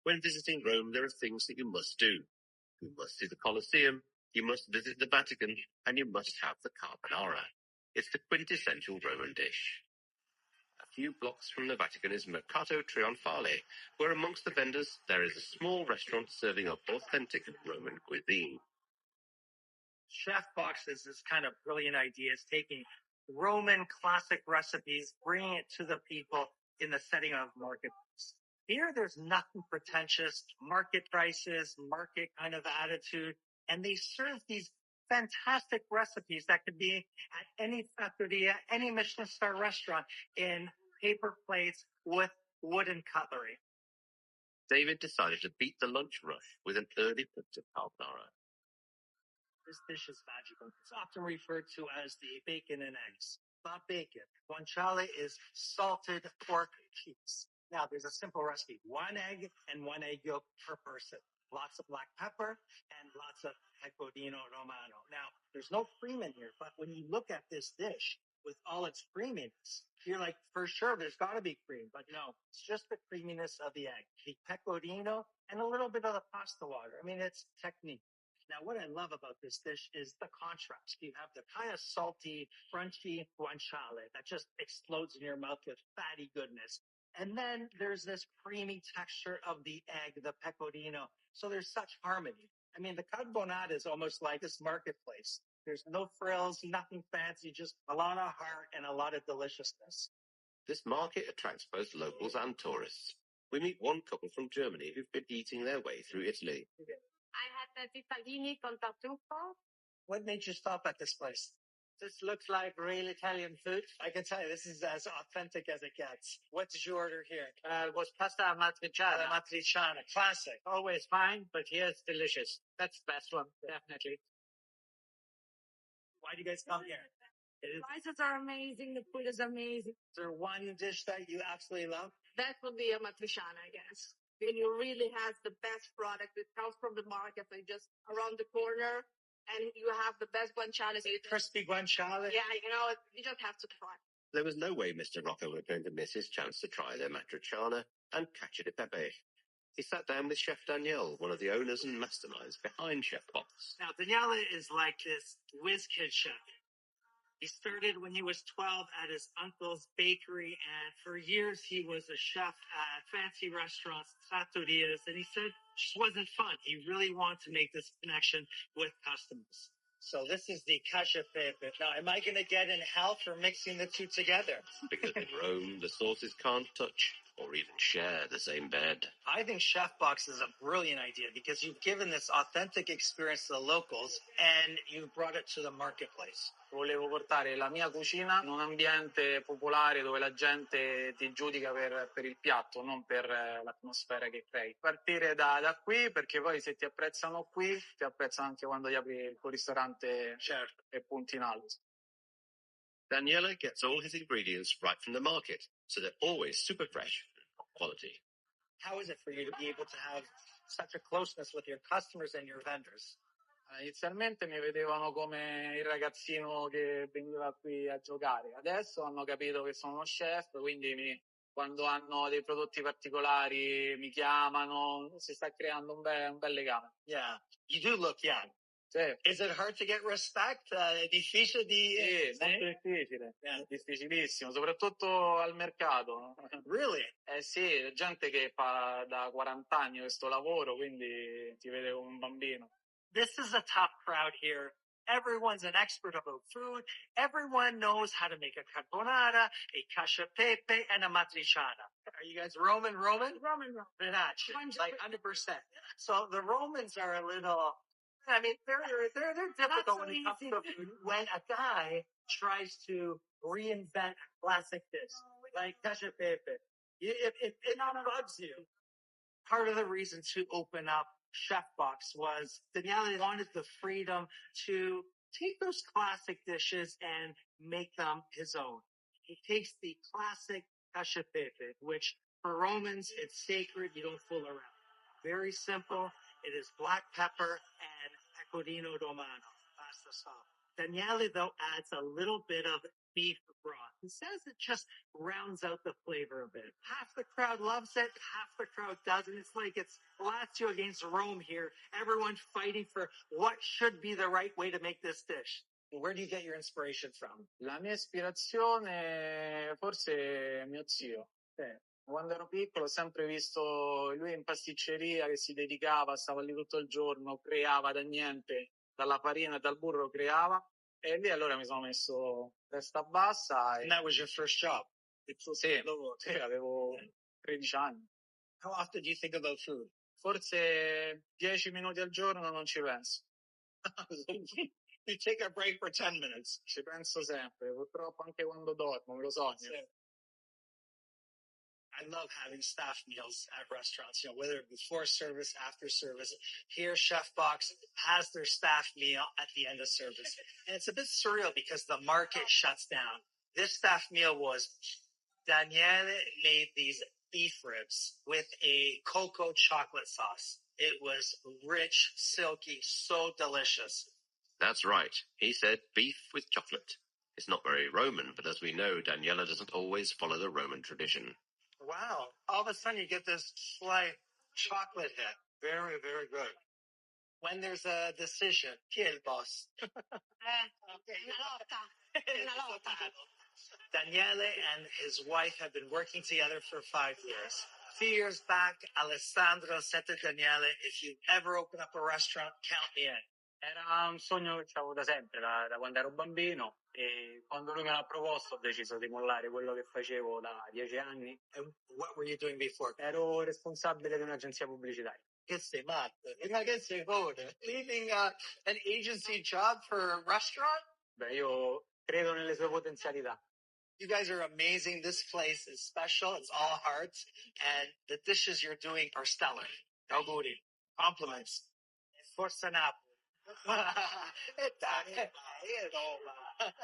When visiting Rome, there are things that you must do. You must see the Colosseum, you must visit the Vatican, and you must have the carbonara. It's the quintessential Roman dish. A few blocks from the Vatican is Mercato Trionfale, where amongst the vendors there is a small restaurant serving up authentic Roman cuisine. ChefBox is this kind of brilliant idea. It's taking Roman classic recipes, bringing it to the people in the setting of marketplace. Here, there's nothing pretentious, market prices, market kind of attitude, and they serve these fantastic recipes that could be at any trattoria, any Michelin star restaurant in paper plates with wooden cutlery. David decided to beat the lunch rush with an early pizza carbonara. This dish is magical. It's often referred to as the bacon and eggs. Not bacon. Guanciale is salted pork cheeks. Now, there's a simple recipe. 1 egg and 1 egg yolk per person. Lots of black pepper and lots of pecorino romano. Now, there's no cream in here, but when you look at this dish with all its creaminess, you're like, for sure, there's got to be cream. But no, it's just the creaminess of the egg, the pecorino, and a little bit of the pasta water. I mean, it's technique. Now, what I love about this dish is the contrast. You have the kind of salty, crunchy guanciale that just explodes in your mouth with fatty goodness. And then there's this creamy texture of the egg, the pecorino. So there's such harmony. I mean, the carbonara is almost like this marketplace. There's no frills, nothing fancy, just a lot of heart and a lot of deliciousness. This market attracts both locals and tourists. We meet one couple from Germany who've been eating their way through Italy. I had the Titolini con tartufo. What made you stop at this place? This looks like real Italian food. I can tell you, this is as authentic as it gets. What did you order here? It was pasta matriciana. Matriciana, classic. Always fine, but here it's delicious. That's the best one, definitely. Why do you guys come here? The prices are amazing. The food is amazing. Is there one dish that you absolutely love? That would be a matriciana, I guess. When you really have the best product, it comes from the market, like just around the corner, and you have the best guanciale. Crispy guanciale? Yeah, you just have to try. There was no way Mr. Rocco was going to miss his chance to try their matriciana and cacio di pepe. He sat down with Chef Daniele, one of the owners and masterminds behind ChefBox. Now, Daniele is like this whiz kid chef. He started when he was 12 at his uncle's bakery, and for years he was a chef at fancy restaurants, trattorias, and he said it just wasn't fun. He really wanted to make this connection with customers. So this is the cacio e pepe. Now, am I going to get in hell for mixing the two together? Because in Rome, the sauces can't touch or even share the same bed. I think ChefBox is a brilliant idea because you've given this authentic experience to the locals and you brought it to the marketplace. Volevo portare la mia cucina in un ambiente popolare dove la gente ti giudica per il piatto, non per l'atmosfera che crei. Partire da qui, perché poi se ti apprezzano qui, ti apprezzano anche quando gli apri il tuo ristorante e punti in alto. Daniele gets all his ingredients right from the market, so they're always super fresh and top quality. How is it for you to be able to have such a closeness with your customers and your vendors? Inizialmente mi vedevano come il ragazzino che veniva qui a giocare. Adesso hanno capito che sono uno chef, quindi quando hanno dei prodotti particolari mi chiamano, si sta creando un bel legame. Yeah, you do look young. Sì. Is it hard to get respect? È difficile di... Sì, molto difficile. Yeah. Difficilissimo, soprattutto al mercato. Really? Sì, gente che fa da 40 anni questo lavoro, quindi ti vede come un bambino. This is a top crowd here. Everyone's an expert about food. Everyone knows how to make a carbonara, a cacio e pepe, and a matriciana. Are you guys Roman? Roman. Vinaci, like 100%. So the Romans are a little... I mean, they're difficult when it comes to food. When a guy tries to reinvent a classic dish, like cacio e pepe, it bugs you. Part of the reason to open up ChefBox was Daniele wanted the freedom to take those classic dishes and make them his own. He takes the classic cacio e pepe, which for Romans, it's sacred. You don't fool around. Very simple. It is black pepper and pecorino romano, pasta sauce. Daniele, though, adds a little bit of beef broth. He says it just rounds out the flavor a bit. Half the crowd loves it, half the crowd doesn't. It's like it's Lazio against Rome here. Everyone's fighting for what should be the right way to make this dish. Where do you get your inspiration from? La mia ispirazione forse è mio zio. Quando ero piccolo ho sempre visto lui in pasticceria che si dedicava, stava lì tutto il giorno, creava da niente, dalla farina e dal burro creava, e lì allora mi sono messo testa bassa. And that was your first job? Sì, avevo 13 anni. How often do you think about food? Forse 10 minuti al giorno non ci penso. You take a break for 10 minutes. Ci penso sempre, purtroppo anche quando dormo, me lo sogno. I love having staff meals at restaurants, whether before service, after service. Here, ChefBox has their staff meal at the end of service. And it's a bit surreal because the market shuts down. This staff meal was, Daniele made these beef ribs with a cocoa chocolate sauce. It was rich, silky, so delicious. That's right. He said beef with chocolate. It's not very Roman, but as we know, Daniela doesn't always follow the Roman tradition. Wow. All of a sudden you get this slight chocolate hit. Very, very good. When there's a decision, chi è il boss? Una lotta. Daniele and his wife have been working together for 5 years. A few years back, Alessandro said to Daniele, if you ever open up a restaurant, count me in. Era un sogno che avevo da sempre, da quando ero bambino, e quando lui me l'ha proposto ho deciso di mollare quello che facevo da 10 anni. And what were you doing before? Ero responsabile di un'agenzia pubblicitaria. Che sei matto? Ma che sei buono? Leaving an agency job for a restaurant? Beh, io credo nelle sue potenzialità. You guys are amazing. This place is special. It's all hearts. And the dishes you're doing are stellar. Auguri. Compliments. Forza Napoli. E dai, Roma.